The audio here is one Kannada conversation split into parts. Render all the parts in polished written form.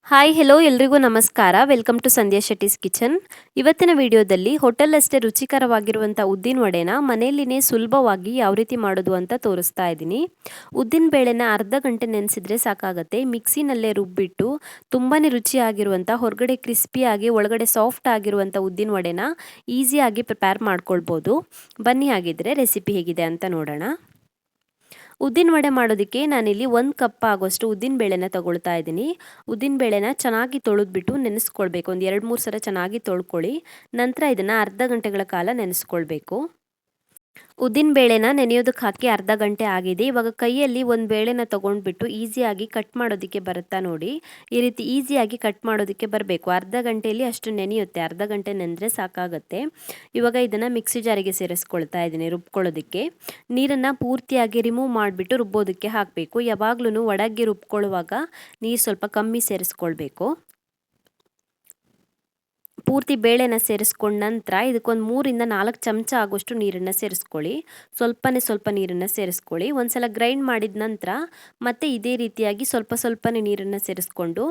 ಹಾಯ್ ಹೆಲೋ ಎಲ್ರಿಗೂ ನಮಸ್ಕಾರ. Welcome to Sandhya Shetty's kitchen. ಇವತ್ತಿನ ವಿಡಿಯೋದಲ್ಲಿ ಹೋಟೆಲ್ ಅಷ್ಟೇ ರುಚಿಕರವಾಗಿರುವಂಥ ಉದ್ದಿನ ವಡೆನ ಮನೆಯಲ್ಲಿನೇ ಸುಲಭವಾಗಿ ಯಾವ ರೀತಿ ಮಾಡೋದು ಅಂತ ತೋರಿಸ್ತಾ ಇದ್ದೀನಿ. ಉದ್ದಿನ ಬೇಳೆನ ಅರ್ಧ ಗಂಟೆ ನೆನೆಸಿದ್ರೆ ಸಾಕಾಗುತ್ತೆ. ಮಿಕ್ಸಿನಲ್ಲೇ ರುಬ್ಬಿಟ್ಟು ತುಂಬಾ ರುಚಿಯಾಗಿರುವಂಥ ಹೊರಗಡೆ ಕ್ರಿಸ್ಪಿಯಾಗಿ ಒಳಗಡೆ ಸಾಫ್ಟ್ ಆಗಿರುವಂಥ ಉದ್ದಿನ ವಡೆನ ಈಸಿಯಾಗಿ ಪ್ರಿಪೇರ್ ಮಾಡ್ಕೊಳ್ಬೋದು. ಬನ್ನಿ ಹಾಗಿದ್ರೆ ರೆಸಿಪಿ ಹೇಗಿದೆ ಅಂತ ನೋಡೋಣ. ಉದ್ದಿನ ವಡೆ ಮಾಡೋದಕ್ಕೆ ನಾನಿಲ್ಲಿ 1 ಕಪ್ ಆಗೋಷ್ಟು ಉದ್ದಿನ ಬೇಳೆನ ತಗೊಳ್ತಾ ಇದ್ದೀನಿ. ಉದ್ದಿನ ಬೇಳೆನ ಚೆನ್ನಾಗಿ ತೊಳೆದ್ಬಿಟ್ಟು ನೆನೆಸ್ಕೊಳ್ಬೇಕು. ಒಂದು 2-3 ಸಲ ಚೆನ್ನಾಗಿ ತೊಳ್ಕೊಳ್ಳಿ. ನಂತರ ಇದನ್ನು ಅರ್ಧ ಗಂಟೆಗಳ ಕಾಲ ನೆನೆಸ್ಕೊಳ್ಬೇಕು. ಉದ್ದಿನ ಬೇಳೆನ ನೆನೆಯೋದಕ್ಕೆ ಹಾಕಿ ಅರ್ಧ ಗಂಟೆ ಆಗಿದೆ. ಇವಾಗ ಕೈಯಲ್ಲಿ ಒಂದು ಬೇಳೆನ ತೊಗೊಂಡ್ಬಿಟ್ಟು ಈಸಿಯಾಗಿ ಕಟ್ ಮಾಡೋದಕ್ಕೆ ಬರುತ್ತಾ ನೋಡಿ. ಈ ರೀತಿ ಈಸಿಯಾಗಿ ಕಟ್ ಮಾಡೋದಕ್ಕೆ ಬರಬೇಕು. ಅರ್ಧ ಗಂಟೆಯಲ್ಲಿ ಅಷ್ಟು ನೆನೆಯುತ್ತೆ. ಅರ್ಧ ಗಂಟೆ ನೆನೆದ್ರೆ ಸಾಕಾಗುತ್ತೆ. ಇವಾಗ ಇದನ್ನು ಮಿಕ್ಸಿ ಜಾರಿಗೆ ಸೇರಿಸ್ಕೊಳ್ತಾ ಇದ್ದೀನಿ ರುಬ್ಕೊಳ್ಳೋದಕ್ಕೆ. ನೀರನ್ನು ಪೂರ್ತಿಯಾಗಿ ರಿಮೂವ್ ಮಾಡಿಬಿಟ್ಟು ರುಬ್ಬೋದಕ್ಕೆ ಹಾಕಬೇಕು. ಯಾವಾಗಲೂ ಒಡಗ್ಗೆ ರುಬ್ಕೊಳ್ಳುವಾಗ ನೀರು ಸ್ವಲ್ಪ ಕಮ್ಮಿ ಸೇರಿಸ್ಕೊಳ್ಬೇಕು. ಪೂರ್ತಿ ಬೇಳೆನ ಸೇರಿಸ್ಕೊಂಡ ನಂತರ ಇದಕ್ಕೊಂದು 3-4 ಚಮಚ ಆಗೋಷ್ಟು ನೀರನ್ನು ಸೇರಿಸ್ಕೊಳ್ಳಿ. ಸ್ವಲ್ಪ ನೀರನ್ನು ಸೇರಿಸ್ಕೊಳ್ಳಿ. ಒಂದ್ಸಲ ಗ್ರೈಂಡ್ ಮಾಡಿದ ನಂತರ ಮತ್ತೆ ಇದೇ ರೀತಿಯಾಗಿ ಸ್ವಲ್ಪನೇ ನೀರನ್ನು ಸೇರಿಸ್ಕೊಂಡು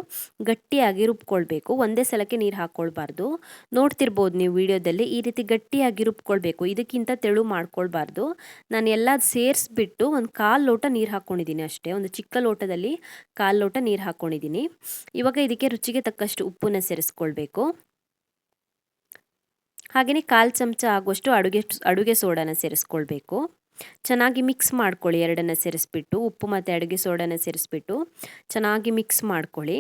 ಗಟ್ಟಿಯಾಗಿ ರುಬ್ಕೊಳ್ಬೇಕು. ಒಂದೇ ಸಲಕ್ಕೆ ನೀರು ಹಾಕ್ಕೊಳ್ಬಾರ್ದು. ನೋಡ್ತಿರ್ಬೋದು ನೀವು ವಿಡಿಯೋದಲ್ಲಿ ಈ ರೀತಿ ಗಟ್ಟಿಯಾಗಿ ರುಬ್ಕೊಳ್ಬೇಕು. ಇದಕ್ಕಿಂತ ತೆಳು ಮಾಡ್ಕೊಳ್ಬಾರ್ದು. ನಾನು ಎಲ್ಲ ಸೇರಿಸ್ಬಿಟ್ಟು ಒಂದು 1/4 ಲೋಟ ನೀರು ಹಾಕ್ಕೊಂಡಿದ್ದೀನಿ ಅಷ್ಟೇ. ಒಂದು ಚಿಕ್ಕ ಲೋಟದಲ್ಲಿ 1/4 ಲೋಟ ನೀರು ಹಾಕ್ಕೊಂಡಿದ್ದೀನಿ. ಇವಾಗ ಇದಕ್ಕೆ ರುಚಿಗೆ ತಕ್ಕಷ್ಟು ಉಪ್ಪನ್ನು ಸೇರಿಸ್ಕೊಳ್ಬೇಕು. ಹಾಗೆಯೇ 1/4 ಚಮಚ ಆಗುವಷ್ಟು ಅಡುಗೆ ಸೋಡಾನ ಸೇರಿಸ್ಕೊಳ್ಬೇಕು. ಚೆನ್ನಾಗಿ ಮಿಕ್ಸ್ ಮಾಡ್ಕೊಳ್ಳಿ. ಎರಡನ್ನು ಸೇರಿಸ್ಬಿಟ್ಟು ಉಪ್ಪು ಮತ್ತು ಅಡುಗೆ ಸೋಡಾನ ಸೇರಿಸ್ಬಿಟ್ಟು ಚೆನ್ನಾಗಿ ಮಿಕ್ಸ್ ಮಾಡ್ಕೊಳ್ಳಿ.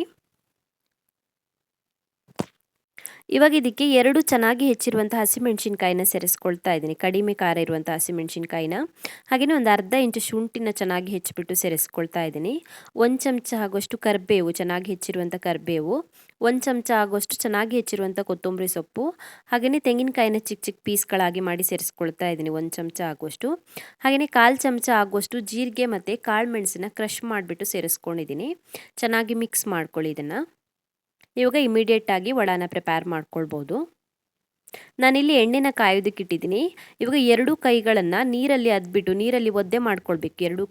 ಇವಾಗ ಇದಕ್ಕೆ 2 ಚೆನ್ನಾಗಿ ಹೆಚ್ಚಿರುವಂಥ ಹಸಿಮೆಣಸಿನ್ಕಾಯಿನ ಸೇರಿಸ್ಕೊಳ್ತಾ ಇದ್ದೀನಿ. ಕಡಿಮೆ ಖಾರ ಇರುವಂಥ ಹಸಿಮೆಣಸಿನ್ಕಾಯಿನ. ಹಾಗೆಯೇ ಒಂದು ಅರ್ಧ ಇಂಚು ಶುಂಠಿನ ಚೆನ್ನಾಗಿ ಹೆಚ್ಚಿಬಿಟ್ಟು ಸೇರಿಸ್ಕೊಳ್ತಾ ಇದ್ದೀನಿ. 1 ಚಮಚ ಆಗುವಷ್ಟು ಕರಿಬೇವು, ಚೆನ್ನಾಗಿ ಹೆಚ್ಚಿರುವಂಥ ಕರಿಬೇವು. 1 ಚಮಚ ಆಗುವಷ್ಟು ಚೆನ್ನಾಗಿ ಹೆಚ್ಚಿರುವಂಥ ಕೊತ್ತಂಬರಿ ಸೊಪ್ಪು. ಹಾಗೆಯೇ ತೆಂಗಿನಕಾಯಿನ ಚಿಕ್ಕ ಪೀಸ್ಗಳಾಗಿ ಮಾಡಿ ಸೇರಿಸ್ಕೊಳ್ತಾ ಇದ್ದೀನಿ 1 ಚಮಚ ಆಗುವಷ್ಟು. ಹಾಗೆಯೇ 1/4 ಚಮಚ ಆಗುವಷ್ಟು ಜೀರಿಗೆ ಮತ್ತು ಕಾಳು ಮೆಣಸನ್ನ ಕ್ರಷ್ ಮಾಡಿಬಿಟ್ಟು ಸೇರಿಸ್ಕೊಂಡಿದ್ದೀನಿ. ಚೆನ್ನಾಗಿ ಮಿಕ್ಸ್ ಮಾಡ್ಕೊಳ್ಳಿ ಇದನ್ನು. ಇವಾಗ ಇಮಿಡಿಯೇಟಾಗಿ ವಡಾನ ಪ್ರಿಪೇರ್ ಮಾಡ್ಕೊಳ್ಬೋದು. ನಾನಿಲ್ಲಿ ಎಣ್ಣೆನ ಕಾಯೋದಕ್ಕೆ ಇಟ್ಟಿದ್ದೀನಿ. ಇವಾಗ 2 ಕೈಗಳನ್ನು ನೀರಲ್ಲಿ ಅದ್ಬಿಟ್ಟು ನೀರಲ್ಲಿ ಒದ್ದೆ ಮಾಡ್ಕೊಳ್ಬೇಕು. 2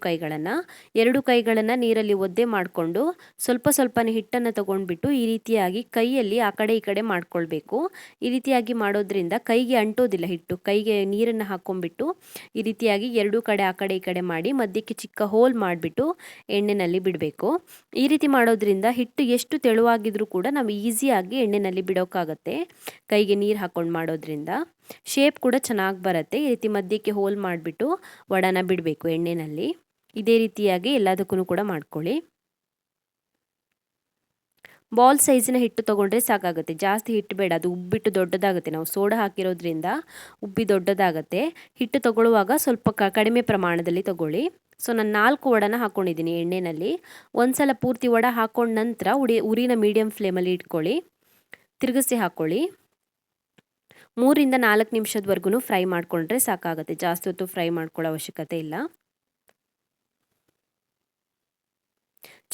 ಕೈಗಳನ್ನು ನೀರಲ್ಲಿ ಒದ್ದೆ ಮಾಡಿಕೊಂಡು ಸ್ವಲ್ಪನೇ ಹಿಟ್ಟನ್ನು ತಗೊಂಡ್ಬಿಟ್ಟು ಈ ರೀತಿಯಾಗಿ ಕೈಯಲ್ಲಿ ಆ ಕಡೆ ಈ ಕಡೆ ಮಾಡ್ಕೊಳ್ಬೇಕು. ಈ ರೀತಿಯಾಗಿ ಮಾಡೋದ್ರಿಂದ ಕೈಗೆ ಅಂಟೋದಿಲ್ಲ ಹಿಟ್ಟು. ಕೈಗೆ ನೀರನ್ನು ಹಾಕ್ಕೊಂಡ್ಬಿಟ್ಟು ಈ ರೀತಿಯಾಗಿ 2 ಕಡೆ ಆ ಕಡೆ ಈ ಕಡೆ ಮಾಡಿ ಮಧ್ಯಕ್ಕೆ ಚಿಕ್ಕ ಹೋಲ್ ಮಾಡಿಬಿಟ್ಟು ಎಣ್ಣೆಯಲ್ಲಿ ಬಿಡಬೇಕು. ಈ ರೀತಿ ಮಾಡೋದ್ರಿಂದ ಹಿಟ್ಟು ಎಷ್ಟು ತೆಳುವಾಗಿದ್ರೂ ಕೂಡ ನಾವು ಈಸಿಯಾಗಿ ಎಣ್ಣೆಯಲ್ಲಿ ಬಿಡೋಕ್ಕಾಗತ್ತೆ. ಕೈಗೆ ನೀರು ಹಾಕ್ಕೊಂಡು ಮಾಡೋದ್ರಿಂದ ಶೇಪ್ ಕೂಡ ಚೆನ್ನಾಗಿ ಬರುತ್ತೆ. ಈ ರೀತಿ ಮಧ್ಯಕ್ಕೆ ಹೋಲ್ ಮಾಡಿಬಿಟ್ಟು ವಡಾನ ಬಿಡಬೇಕು ಎಣ್ಣೆಯಲ್ಲಿ. ಇದೇ ರೀತಿಯಾಗಿ ಎಲ್ಲದಕ್ಕೂ ಕೂಡ ಮಾಡ್ಕೊಳ್ಳಿ. ಬಾಲ್ ಸೈಜಿನ ಹಿಟ್ಟು ತೊಗೊಂಡ್ರೆ ಸಾಕಾಗುತ್ತೆ. ಜಾಸ್ತಿ ಹಿಟ್ಟು ಬೇಡ, ಅದು ಉಬ್ಬಿಟ್ಟು ದೊಡ್ಡದಾಗುತ್ತೆ. ನಾವು ಸೋಡಾ ಹಾಕಿರೋದ್ರಿಂದ ಉಬ್ಬಿ ದೊಡ್ಡದಾಗುತ್ತೆ. ಹಿಟ್ಟು ತಗೊಳ್ಳುವಾಗ ಸ್ವಲ್ಪ ಕಡಿಮೆ ಪ್ರಮಾಣದಲ್ಲಿ ತಗೊಳ್ಳಿ. ಸೊ ನಾನು 4 ವಡಾನ ಹಾಕ್ಕೊಂಡಿದ್ದೀನಿ ಎಣ್ಣೆಯಲ್ಲಿ. ಒಂದ್ಸಲ ಪೂರ್ತಿ ವಡ ಹಾಕ್ಕೊಂಡ ನಂತರ ಉರಿನ ಮೀಡಿಯಂ ಫ್ಲೇಮಲ್ಲಿ ಇಟ್ಕೊಳ್ಳಿ. ತಿರುಗಿಸಿ ಹಾಕ್ಕೊಳ್ಳಿ. 3-4 ನಿಮಿಷದವರೆಗೂ ಫ್ರೈ ಮಾಡಿಕೊಂಡ್ರೆ ಸಾಕಾಗುತ್ತೆ. ಜಾಸ್ತಿ ಹೊತ್ತು ಫ್ರೈ ಮಾಡ್ಕೊಳ್ಳೋ ಅವಶ್ಯಕತೆ ಇಲ್ಲ.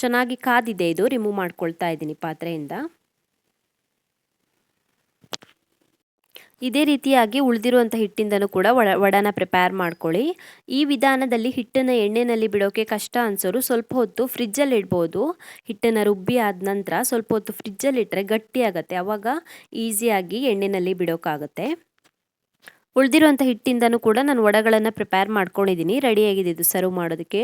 ಚೆನ್ನಾಗಿ ಕಾದಿದೆ. ಇದು ರಿಮೂವ್ ಮಾಡ್ಕೊಳ್ತಾ ಇದ್ದೀನಿ ಪಾತ್ರೆಯಿಂದ. ಇದೇ ರೀತಿಯಾಗಿ ಉಳಿದಿರುವಂಥ ಹಿಟ್ಟಿಂದನೂ ಕೂಡ ವಡಾನ ಪ್ರಿಪೇರ್ ಮಾಡ್ಕೊಳ್ಳಿ. ಈ ವಿಧಾನದಲ್ಲಿ ಹಿಟ್ಟನ್ನು ಎಣ್ಣೆಯಲ್ಲಿ ಬಿಡೋಕ್ಕೆ ಕಷ್ಟ ಅನಿಸೋರು ಸ್ವಲ್ಪ ಹೊತ್ತು ಫ್ರಿಜ್ಜಲ್ಲಿ ಇಡ್ಬೋದು. ಹಿಟ್ಟನ್ನು ರುಬ್ಬಿ ಆದ ನಂತರ ಸ್ವಲ್ಪ ಹೊತ್ತು ಫ್ರಿಜ್ಜಲ್ಲಿ ಇಟ್ಟರೆ ಗಟ್ಟಿಯಾಗುತ್ತೆ. ಆವಾಗ ಈಸಿಯಾಗಿ ಎಣ್ಣೆಯಲ್ಲಿ ಬಿಡೋಕ್ಕಾಗುತ್ತೆ. ಉಳಿದಿರುವಂಥ ಹಿಟ್ಟಿಂದನೂ ಕೂಡ ನಾನು ವಡೆಗಳನ್ನು ಪ್ರಿಪೇರ್ ಮಾಡ್ಕೊಂಡಿದ್ದೀನಿ. ರೆಡಿಯಾಗಿದೆ ಇದು ಸರ್ವ್ ಮಾಡೋದಕ್ಕೆ.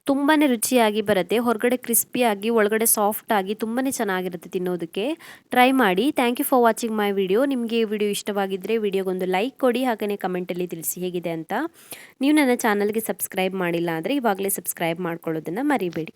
ತುಂಬಾ ರುಚಿಯಾಗಿ ಬರುತ್ತೆ. ಹೊರಗಡೆ ಕ್ರಿಸ್ಪಿಯಾಗಿ ಒಳಗಡೆ ಸಾಫ್ಟಾಗಿ ತುಂಬಾ ಚೆನ್ನಾಗಿರುತ್ತೆ ತಿನ್ನೋದಕ್ಕೆ. ಟ್ರೈ ಮಾಡಿ. Thank you for watching my video. ನಿಮಗೆ ಈ ವಿಡಿಯೋ ಇಷ್ಟವಾಗಿದ್ದರೆ ವಿಡಿಯೋಗೊಂದು ಲೈಕ್ ಕೊಡಿ. ಹಾಗೆಯೇ ಕಮೆಂಟಲ್ಲಿ ತಿಳಿಸಿ ಹೇಗಿದೆ ಅಂತ. ನೀವು ನನ್ನ ಚಾನಲ್ಗೆ ಸಬ್ಸ್ಕ್ರೈಬ್ ಮಾಡಿಲ್ಲ ಅಂದರೆ ಇವಾಗಲೇ ಸಬ್ಸ್ಕ್ರೈಬ್ ಮಾಡ್ಕೊಳ್ಳೋದನ್ನು ಮರಿಬೇಡಿ.